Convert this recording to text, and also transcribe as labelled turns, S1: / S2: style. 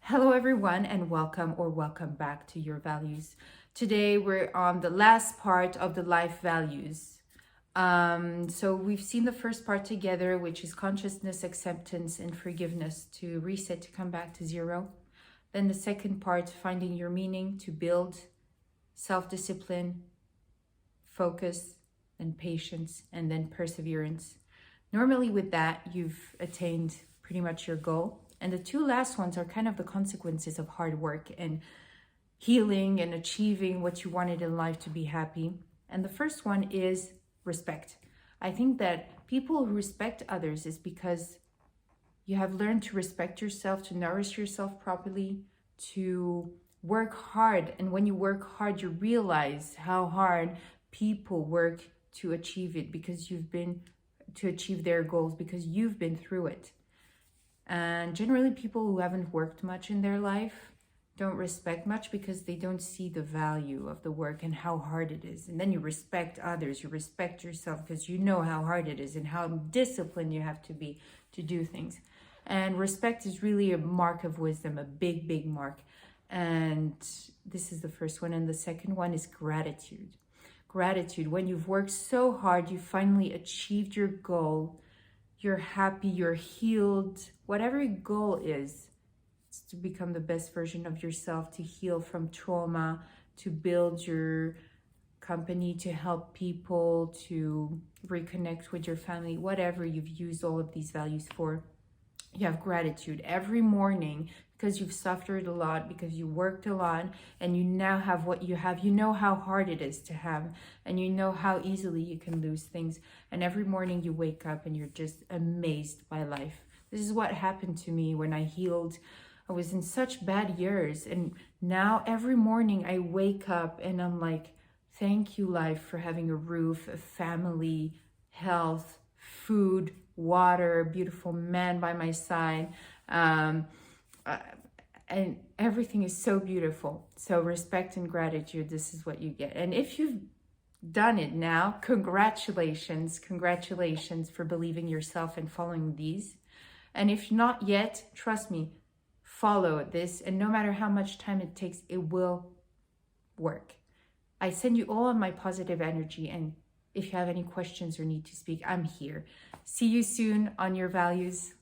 S1: Hello, everyone, and welcome back to Your Values. Today, we're on the last part of the life values. So, we've seen the first part together, which is consciousness, acceptance, and forgiveness to reset, to come back to zero. Then, the second part, finding your meaning, to build self discipline, focus, and patience, and then perseverance. Normally, with that, you've attained pretty much your goal. And the two last ones are kind of the consequences of hard work and healing and achieving what you wanted in life to be happy. And the first one is respect. I think that people who respect others is because you have learned to respect yourself, to nourish yourself properly, to work hard. And when you work hard, you realize how hard people work to achieve it because you've been to achieve their goals because you've been through it. And generally, people who haven't worked much in their life don't respect much because they don't see the value of the work and how hard it is. And then you respect others, you respect yourself because you know how hard it is and how disciplined you have to be to do things. And respect is really a mark of wisdom, a big, big mark. And this is the first one. And the second one is gratitude. Gratitude. When you've worked so hard, you finally achieved your goal. You're happy, you're healed, whatever your goal is, it's to become the best version of yourself, to heal from trauma, to build your company, to help people, to reconnect with your family, whatever you've used all of these values for. You have gratitude every morning because you've suffered a lot, because you worked a lot, and you now have what you have. You know how hard it is to have, and you know how easily you can lose things. And every morning you wake up and you're just amazed by life. This is what happened to me when I healed. I was in such bad years, and now every morning I wake up and I'm like, thank you, life, for having a roof, a family, health, food, water, a beautiful man by my side, and everything is so beautiful. So respect and gratitude, this is what you get. And if you've done it now, congratulations for believing yourself and following these. And if not yet, trust me, follow this, and no matter how much time it takes, it will work. I send you all of my positive energy, and if you have any questions or need to speak, I'm here. See you soon on Your Values.